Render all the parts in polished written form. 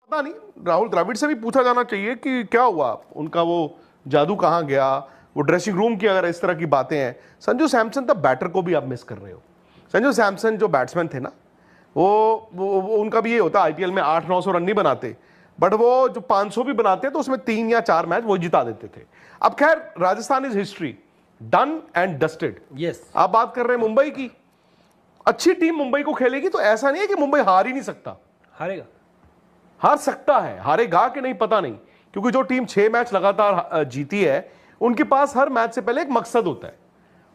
पता नहीं, राहुल द्रविड़ से भी पूछा जाना चाहिए कि क्या हुआ, उनका वो जादू कहाँ गया, वो ड्रेसिंग रूम की अगर इस तरह की बातें हैं। संजू सैमसन तब बैटर को भी आप मिस कर रहे हो। संजू सैमसन जो बैट्समैन थे ना, वो उनका भी ये होता, आईपीएल में 800-900 रन नहीं बनाते, बट वो जो 500 भी बनाते तो उसमें 3 या 4 मैच वो जिता देते थे। अब खैर, Rajasthan is history, done and dusted. Yes, आप बात कर रहे हैं मुंबई की, अच्छी टीम मुंबई को खेलेगी तो ऐसा नहीं है कि मुंबई हार ही नहीं सकता, हारेगा, हार सकता है, हारेगा कि नहीं पता नहीं, क्योंकि जो टीम 6 मैच लगातार जीती है उनके पास हर मैच से पहले एक मकसद होता है।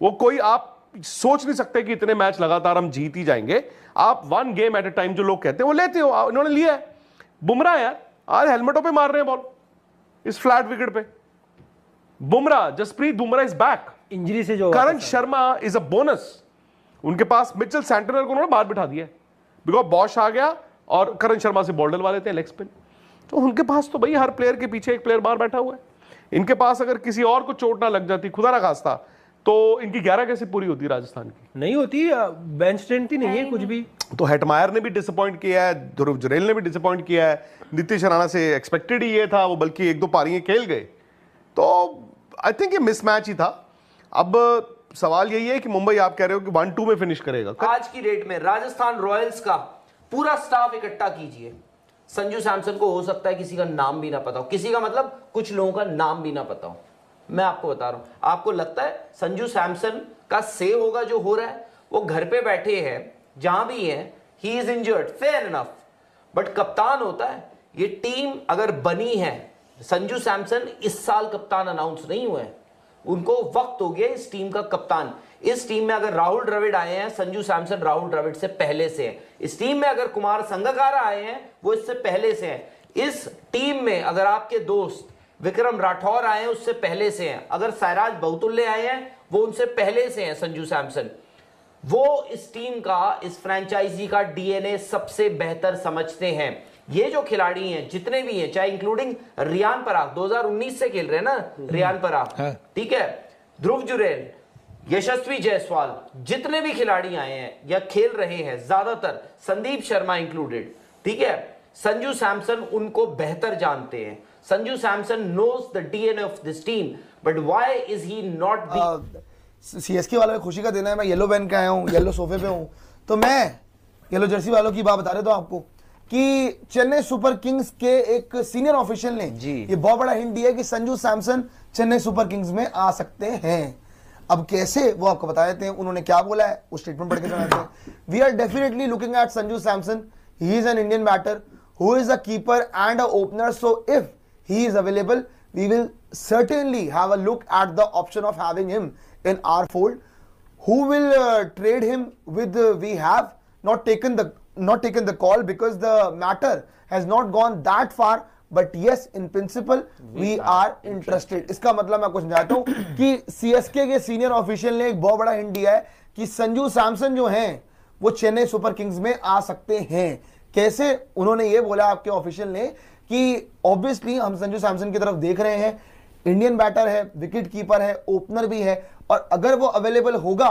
वो कोई, आप सोच नहीं सकते कि इतने मैच लगातार हम जीत ही जाएंगे। आप 1 गेम एट ए टाइम जो लोग कहते हैं वो लेते हो, इन्होंने लिया है। बुमराह यार आज हेलमेटों पे मार रहे हैं बॉल इस फ्लैट विकेट पे। Bumrah, Jasprit Bumrah is back, injury से जो Karan Sharma is a bonus. उनके पास मिचेल सैंटनर को उन्होंने बाहर बिठा दिया बिकॉज बॉश आ गया और करण शर्मा से बॉल डलवा देते हैं लेग स्पिन। तो उनके पास तो भाई हर प्लेयर के पीछे एक प्लेयर बाहर बैठा हुआ है। इनके पास अगर किसी और को चोट ना लग जाती, खुदा ना खास्ता, तो इनकी 11 कैसे पूरी होती राजस्थान की? नहीं होती, बेंच स्ट्रेंथ ही नहीं है कुछ भी। तो हेटमायर ने भी डिसअपॉइंट किया है, ध्रुव जुरेल ने भी डिसअपॉइंट किया है, नीतीश राणा से एक्सपेक्टेड ही ये था, वो बल्कि 1-2 पारियां खेल गए। तो आई थिंक ये मिसमैच ही था। अब सवाल यही है कि मुंबई, आप कह रहे हो कि 1-2 में फिनिश करेगा। आज की डेट में राजस्थान रॉयल्स का पूरा स्टाफ इकट्ठा कीजिए, संजू सैमसन को हो सकता है किसी का नाम भी ना पता हो, किसी का मतलब कुछ लोगों का नाम भी ना पता हो। मैं आपको बता रहा हूं, आपको लगता है संजू सैमसन का सेव होगा जो हो रहा है? वो घर पे बैठे हैं, जहां भी है, he is injured, fair enough, but कप्तान होता है। ये टीम अगर बनी है, संजू सैमसन इस साल कप्तान अनाउंस नहीं हुए हैं, उनको वक्त हो गया इस टीम का कप्तान। इस टीम में अगर राहुल द्रविड़ आए हैं, संजू सैमसन राहुल द्रविड़ से पहले से हैं। इस टीम में अगर कुमार संगकारा आए हैं, वो इससे पहले से हैं। इस टीम में अगर आपके दोस्त विक्रम राठौर आए हैं, उससे पहले से हैं। अगर सैराज बहुतुल्ले आए हैं, वो उनसे पहले से हैं। संजू सैमसन वो इस टीम का, इस फ्रेंचाइजी का डीएनए सबसे बेहतर समझते हैं। ये जो खिलाड़ी हैं जितने भी हैं, चाहे इंक्लूडिंग रियान पराग, 2019 से खेल रहे हैं ना रियान पराग, ठीक है, ध्रुव जुरेल, यशस्वी जायसवाल, जितने भी खिलाड़ी आए हैं या खेल रहे हैं, ज्यादातर संदीप शर्मा इंक्लूडेड, ठीक है, संजू सैमसन उनको बेहतर जानते हैं। Sanju Samson knows the DNA of this team, but why is he not the CSK वालों में खुशी का दिन है। मैं येलो पहन के आया हूँ, येलो सोफे पे हूँ, तो मैं येलो जर्सी वालों की बात बता रहे तो आपको कि चेन्नई सुपर किंग्स के एक सीनियर ऑफिशियल ने ये बहुत बड़ा हिंट दिया कि संजू सैमसन चेन्नई सुपर किंग्स में आ सकते हैं। अब कैसे वो आपको बता देते हैं, उन्होंने क्या बोला है, उस स्टेटमेंट पढ़ के सुनाते हैं। We are definitely looking at Sanju Samson, he is an Indian batter who is a keeper and a opener, so if he is available, we will certainly have a look at the option of having him in our fold. Who will trade him with? We have not taken the call because the matter has not gone that far. But yes, in principle, we are interested. इसका मतलब मैं कुछ समझाता हूँ कि CSK के senior official ने एक बहुत बड़ा हिंट दिया है कि संजू सैमसन जो हैं वो चेन्नई सुपर किंग्स में आ सकते हैं। कैसे? उन्होंने ये बोला आपके ऑफिशियल ने कि ऑब्वियसली हम संजू सैमसन की तरफ देख रहे हैं, इंडियन बैटर है, विकेट कीपर है, ओपनर भी है, और अगर वो अवेलेबल होगा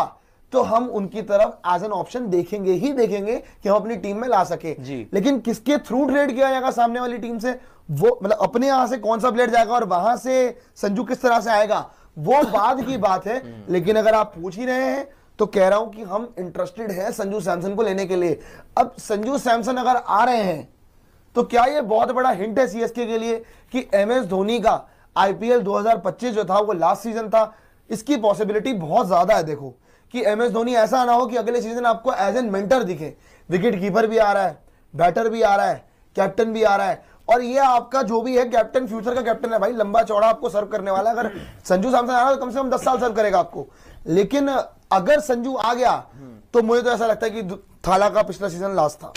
तो हम उनकी तरफ एज एन ऑप्शन देखेंगे ही देखेंगे कि हम अपनी टीम में ला सके। लेकिन किसके थ्रू ट्रेड किया जाएगा सामने वाली टीम से, वो मतलब अपने यहां से कौन सा प्लेयर जाएगा और वहां से संजू किस तरह से आएगा, वो बाद की बात है। लेकिन अगर आप पूछ ही रहे हैं तो कह रहा हूं कि हम इंटरेस्टेड हैं संजू सैमसन को लेने के लिए। अब संजू सैमसन अगर आ रहे हैं तो क्या ये बहुत बड़ा हिंट है सीएसके के लिए कि एमएस धोनी का आईपीएल 2025 जो था वो लास्ट सीजन था, इसकी पॉसिबिलिटी बहुत ज्यादा है। देखो कि एमएस धोनी ऐसा ना हो कि अगले सीजन आपको एज एन मेंटर दिखे। विकेट कीपर भी आ रहा है, बैटर भी आ रहा है, कैप्टन भी आ रहा है, और ये आपका जो भी है कैप्टन, फ्यूचर का कैप्टन है भाई, लंबा चौड़ा आपको सर्व करने वाला है। अगर संजू सैमसन आ रहा है तो कम से कम 10 साल सर्व करेगा आपको। लेकिन अगर संजू आ गया तो मुझे तो ऐसा लगता है कि थाला का पिछला सीजन लास्ट था।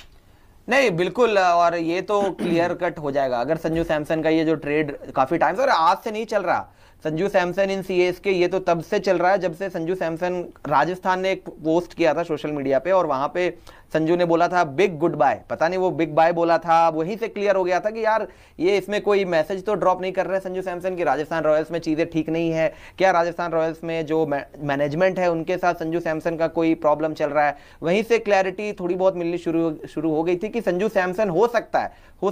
नहीं बिल्कुल, और ये तो क्लियर कट हो जाएगा अगर संजू सैमसन का ये जो ट्रेड काफी टाइम से, और आज से नहीं चल रहा संजू सैमसन इन सीएसके, ये तो तब से चल रहा है जब से संजू सैमसन, राजस्थान ने एक पोस्ट किया था सोशल मीडिया पे और वहां पे संजू ने बोला था बिग गुड बाय, पता नहीं वो बिग बाय बोला था, वहीं से क्लियर हो गया था कि यार ये इसमें कोई मैसेज तो ड्रॉप नहीं कर रहे संजू सैमसन की राजस्थान रॉयल्स में चीजें ठीक नहीं है क्या, राजस्थान रॉयल्स में जो मैनेजमेंट है उनके साथ संजू सैमसन का कोई प्रॉब्लम चल रहा है। वहीं से क्लैरिटी थोड़ी बहुत मिलनी शुरू हो गई थी कि संजू सैमसन हो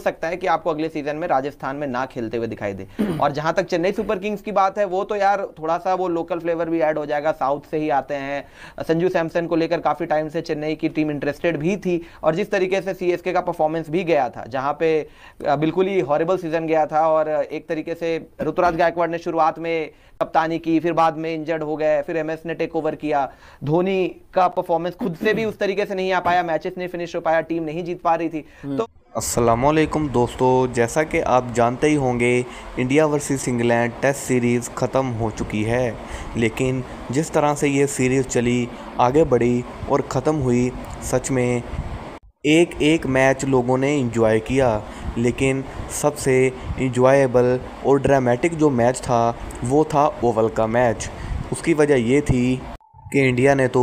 सकता है कि आपको अगले सीजन में राजस्थान में ना खेलते हुए दिखाई दे। और जहां तक चेन्नई सुपर किंग्स की बात है, वो तो यार थोड़ा सा वो लोकल फ्लेवर भी ऐड हो जाएगा, साउथ से ही आते हैं। संजू सैमसन को लेकर काफी टाइम से चेन्नई की टीम इंटरेस्टेड भी थी, और जिस तरीके से सीएसके का परफॉर्मेंस भी गया था, जहां पे बिल्कुल ही हॉरिबल सीजन गया था, और एक तरीके से ऋतुराज गायकवाड़ ने शुरुआत में कप्तानी की, फिर बाद में इंजर्ड हो गए, फिर एमएस ने टेक ओवर किया, धोनी का परफॉर्मेंस खुद से भी उस तरीके से नहीं आ पाया, मैचेस नहीं फिनिश हो पाया, टीम नहीं जीत पा रही थी। तो अस्सलामुअलैकुम दोस्तों, जैसा कि आप जानते ही होंगे India versus England test series ख़त्म हो चुकी है, लेकिन जिस तरह से ये सीरीज़ चली, आगे बढ़ी और ख़त्म हुई, सच में एक एक मैच लोगों ने एंजॉय किया। लेकिन सबसे इंजॉयबल और ड्रामेटिक जो मैच था वो था ओवल का मैच। उसकी वजह ये थी कि इंडिया ने तो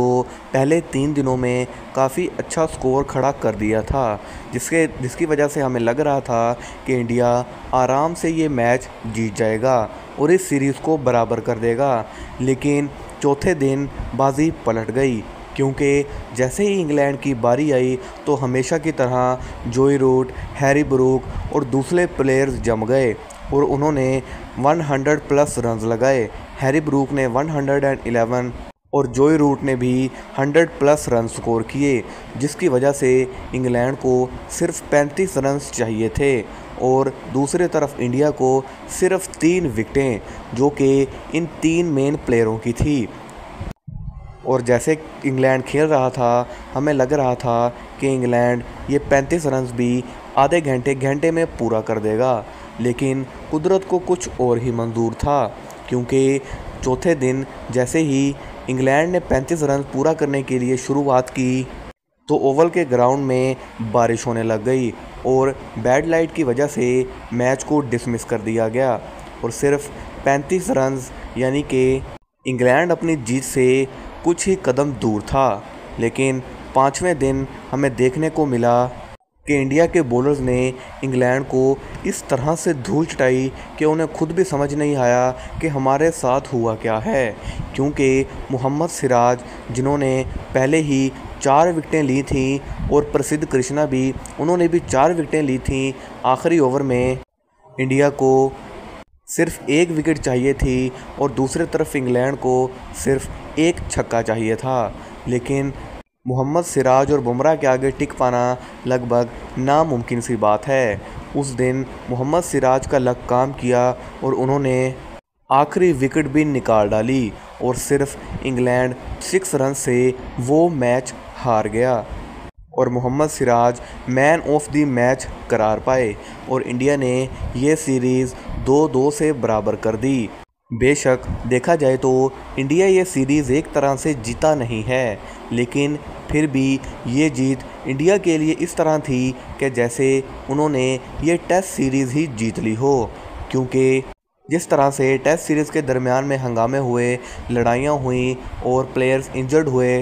पहले 3 दिनों में काफ़ी अच्छा स्कोर खड़ा कर दिया था, जिसकी वजह से हमें लग रहा था कि इंडिया आराम से ये मैच जीत जाएगा और इस सीरीज़ को बराबर कर देगा। लेकिन चौथे दिन बाजी पलट गई, क्योंकि जैसे ही इंग्लैंड की बारी आई तो हमेशा की तरह जोई रूट, हैरी ब्रूक और दूसरे प्लेयर्स जम गए और उन्होंने 100+ रन्स लगाए। हैरी ब्रूक ने 111 और जोई रूट ने भी 100+ रन स्कोर किए, जिसकी वजह से इंग्लैंड को सिर्फ 35 रन्स चाहिए थे और दूसरे तरफ इंडिया को सिर्फ 3 विकेटें, जो कि इन 3 मेन प्लेयरों की थी। और जैसे इंग्लैंड खेल रहा था, हमें लग रहा था कि इंग्लैंड ये 35 रन्स भी आधे घंटे में पूरा कर देगा, लेकिन कुदरत को कुछ और ही मंजूर था, क्योंकि चौथे दिन जैसे ही इंग्लैंड ने 35 रन पूरा करने के लिए शुरुआत की तो ओवल के ग्राउंड में बारिश होने लग गई और बैड लाइट की वजह से मैच को डिसमिस कर दिया गया और सिर्फ 35 रन्स, यानी कि इंग्लैंड अपनी जीत से कुछ ही कदम दूर था। लेकिन 5वें दिन हमें देखने को मिला कि इंडिया के बॉलर्स ने इंग्लैंड को इस तरह से धूल चटाई कि उन्हें खुद भी समझ नहीं आया कि हमारे साथ हुआ क्या है, क्योंकि मोहम्मद सिराज, जिन्होंने पहले ही 4 विकेटें ली थीं, और प्रसिद्ध कृष्णा भी, उन्होंने भी 4 विकेटें ली थीं, आखिरी ओवर में इंडिया को सिर्फ 1 विकेट चाहिए थी और दूसरी तरफ इंग्लैंड को सिर्फ 1 छक्का चाहिए था। लेकिन मोहम्मद सिराज और बुमराह के आगे टिक पाना लगभग नामुमकिन सी बात है। उस दिन मोहम्मद सिराज का लक काम किया और उन्होंने आखिरी विकेट भी निकाल डाली और सिर्फ इंग्लैंड 6 रन से वो मैच हार गया और Mohammed Siraj man of the match करार पाए और इंडिया ने ये सीरीज़ 2-2 से बराबर कर दी। बेशक देखा जाए तो इंडिया ये सीरीज़ एक तरह से जीता नहीं है, लेकिन फिर भी ये जीत इंडिया के लिए इस तरह थी कि जैसे उन्होंने ये टेस्ट सीरीज़ ही जीत ली हो, क्योंकि जिस तरह से टेस्ट सीरीज़ के दरमियान में हंगामे हुए, लड़ाइयाँ हुई और प्लेयर्स इंजर्ड हुए,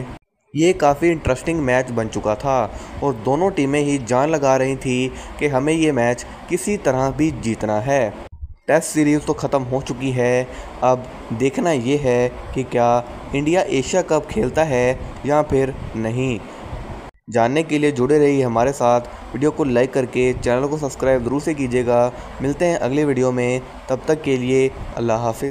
ये काफ़ी इंटरेस्टिंग मैच बन चुका था और दोनों टीमें ही जान लगा रही थी कि हमें ये मैच किसी तरह भी जीतना है। टेस्ट सीरीज़ तो ख़त्म हो चुकी है, अब देखना ये है कि क्या इंडिया एशिया कप खेलता है या फिर नहीं। जानने के लिए जुड़े रहिए हमारे साथ, वीडियो को लाइक करके चैनल को सब्सक्राइब ज़रूर से कीजिएगा। मिलते हैं अगले वीडियो में, तब तक के लिए अल्लाह हाफिज़।